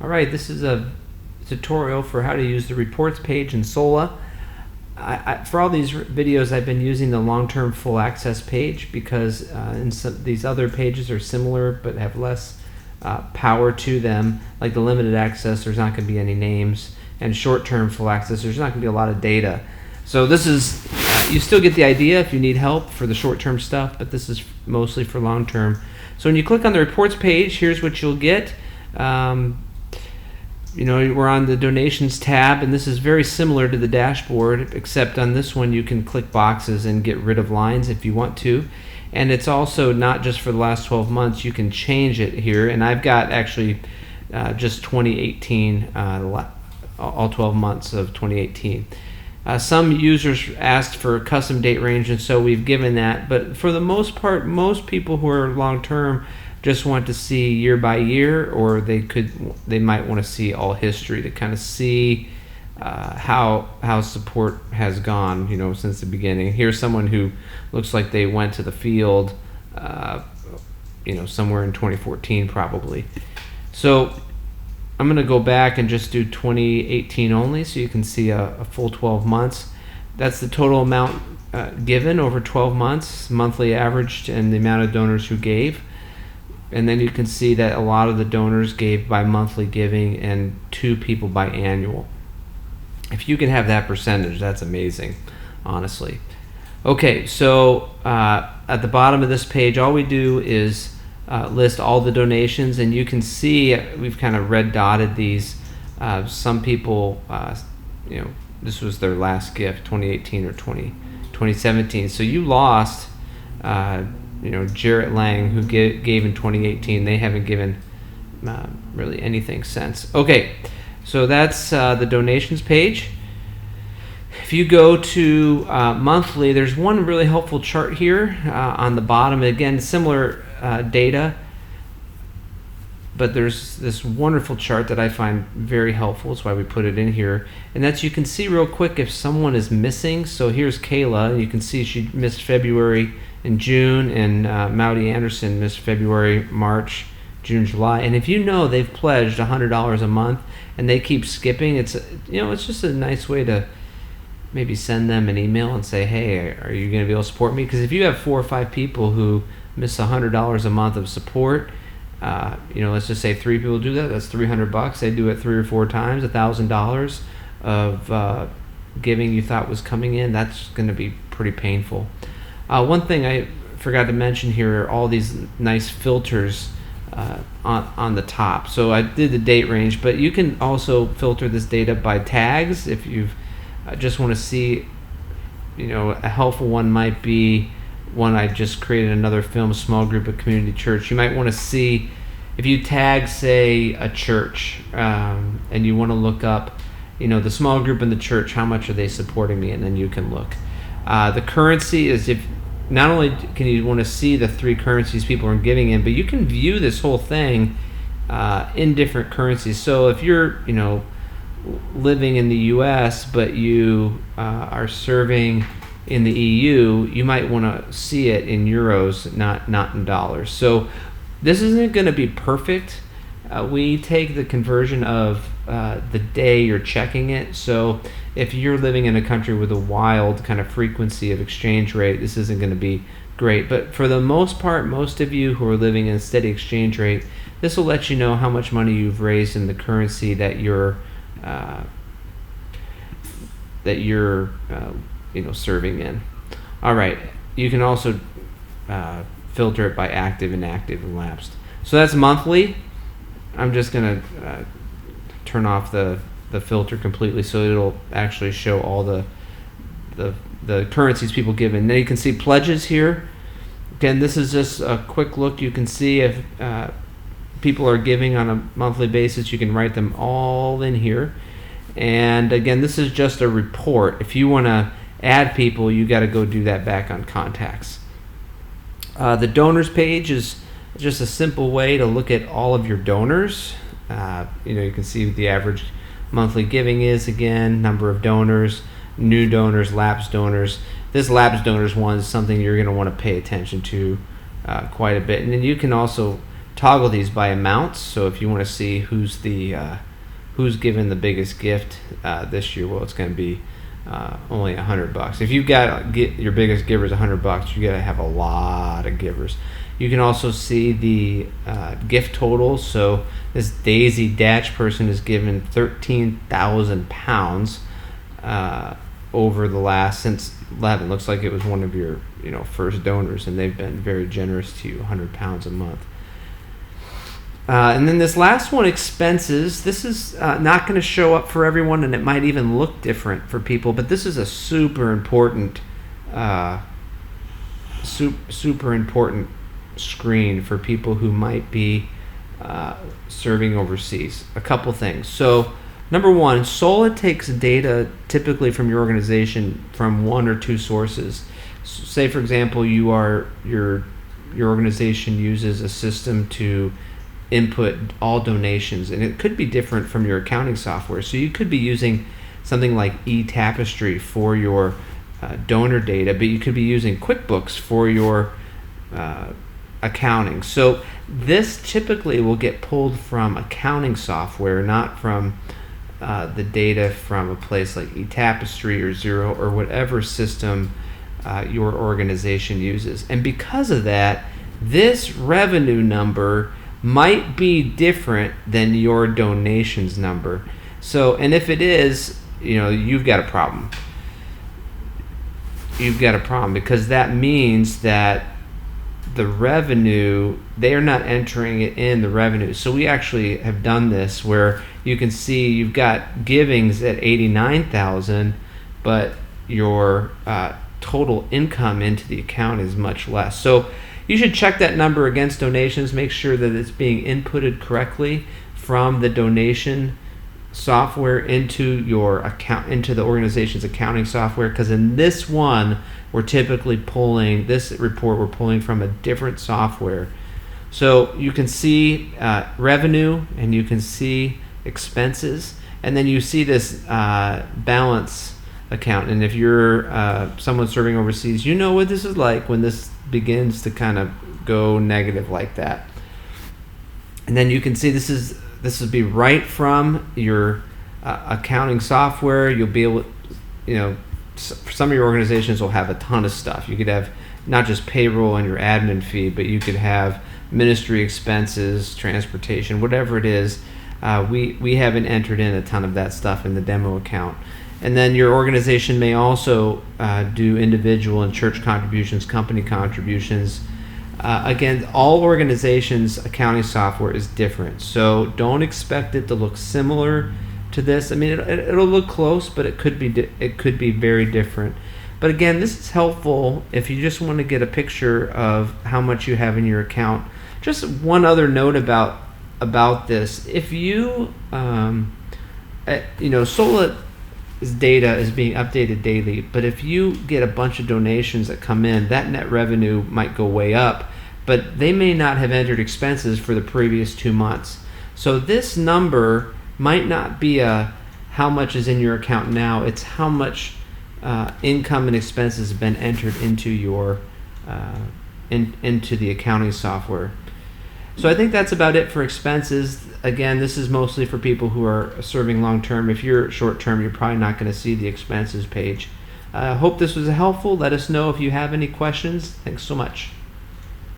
All right, this is a tutorial for how to use the reports page in Sola. For all these videos, I've been using the long-term full access page because these other pages are similar but have less power to them. Like the limited access, there's not going to be any names, and short-term full access, there's not going to be a lot of data. So this is, you still get the idea if you need help for the short-term stuff, but this is mostly for long-term. So when you click on the reports page, here's what you'll get. We're on the donations tab, and this is very similar to the dashboard, except on this one you can click boxes and get rid of lines if you want to. And it's also not just for the last 12 months, you can change it here. And I've got actually just 2018, all 12 months of 2018. Some users asked for a custom date range, and so we've given that. But for the most part, most people who are long-term just want to see year by year, or they might want to see all history to kind of see how support has gone, since the beginning. Here's someone who looks like they went to the field, somewhere in 2014 probably. So I'm going to go back and just do 2018 only, so you can see a full 12 months. That's the total amount given over 12 months, monthly averaged, and the amount of donors who gave. And then you can see that a lot of the donors gave by monthly giving and 2 people by annual. If you can have that percentage, that's amazing, honestly. Okay, so at the bottom of this page, all we do is list all the donations, and you can see we've kind of red dotted these. Some people, this was their last gift, 2018 or 2017. So you lost, Jarrett Lang, who gave in 2018. They haven't given really anything since. Okay, so that's the donations page. If you go to monthly, there's one really helpful chart here on the bottom. Again, similar data, but there's this wonderful chart that I find very helpful. That's why we put it in here. And that's, you can see real quick if someone is missing. So here's Kayla. You can see she missed February and June, and Mowdy Anderson missed February, March, June, July. And if they've pledged $100 a month and they keep skipping, it's just a nice way to maybe send them an email and say, hey, are you going to be able to support me? Because if you have 4 or 5 people who miss $100 a month of support, let's just say 3 people do that, that's $300. They do it 3 or 4 times, $1,000 of giving you thought was coming in. That's going to be pretty painful. One thing I forgot to mention here are all these nice filters on the top. So I did the date range, but you can also filter this data by tags if you just want to see. A helpful one might be one I just created, another film, small group of community church. You might want to see if you tag, say, a church, and you want to look up, the small group in the church, how much are they supporting me, and then you can look. The currency is, if not only can you want to see the 3 currencies people are giving in, but you can view this whole thing in different currencies. So if you're, living in the U.S., but you are serving in the EU, you might want to see it in euros, not in dollars. So this isn't going to be perfect. We take the conversion of the day you're checking it. So if you're living in a country with a wild kind of frequency of exchange rate, this isn't going to be great. But for the most part, most of you who are living in a steady exchange rate, this will let you know how much money you've raised in the currency that you're serving in. All right, you can also filter it by active, inactive, and lapsed. So that's monthly. I'm just going to turn off the filter completely, so it'll actually show all the currencies people give in. Then you can see pledges here. Again, this is just a quick look. You can see if people are giving on a monthly basis. You can write them all in here. And again, this is just a report. If you want to add people, you got to go do that back on contacts. The donors page is just a simple way to look at all of your donors. You can see what the average monthly giving is, again, number of donors, new donors, lapsed donors. This lapsed donors one is something you're going to want to pay attention to quite a bit. And then you can also toggle these by amounts. So if you want to see who's given the biggest gift this year, well, it's going to be only $100. If you've got your biggest giver is $100, you got to have a lot of givers. You can also see the gift totals. So this Daisy Datch person has given £13,000 over the last since 11. Looks like it was one of your first donors, and they've been very generous to you, £100 a month. And then this last one, expenses. This is not going to show up for everyone, and it might even look different for people. But this is a super important screen for people who might be serving overseas. A couple things. So, number one, Sola takes data typically from your organization from one or two sources. So say, for example, your organization uses a system to input all donations, and it could be different from your accounting software. So you could be using something like eTapestry for your donor data, but you could be using QuickBooks for your accounting. So this typically will get pulled from accounting software, not from the data from a place like eTapestry or Xero or whatever system your organization uses. And because of that, this revenue number might be different than your donations number. So, and if it is, you've got a problem. You've got a problem, because that means that the revenue, they are not entering it in the revenue. So we actually have done this where you can see you've got givings at 89,000, but your total income into the account is much less. So you should check that number against donations. Make sure that it's being inputted correctly from the donation software into your account, into the organization's accounting software. Because in this one, we're typically pulling this report. We're pulling from a different software. So you can see revenue, and you can see expenses, and then you see this balance account. And if you're someone serving overseas, you know what this is like when this begins to kind of go negative like that. And then you can see this will be right from your accounting software. You'll be able, some of your organizations will have a ton of stuff. You could have not just payroll and your admin fee, but you could have ministry expenses, transportation, whatever it is. We haven't entered in a ton of that stuff in the demo account. And then your organization may also do individual and church contributions, company contributions. Again, all organizations' accounting software is different, so don't expect it to look similar to this. I mean, it'll look close, but it could be very different. But again, this is helpful if you just want to get a picture of how much you have in your account. Just one other note about this: if you, Sola data is being updated daily, but if you get a bunch of donations that come in, that net revenue might go way up, but they may not have entered expenses for the previous 2 months. So this number might not be how much is in your account now, it's how much income and expenses have been entered into your into the accounting software. So I think that's about it for expenses. Again, this is mostly for people who are serving long term. If you're short term, you're probably not going to see the expenses page. I hope this was helpful. Let us know if you have any questions. Thanks so much.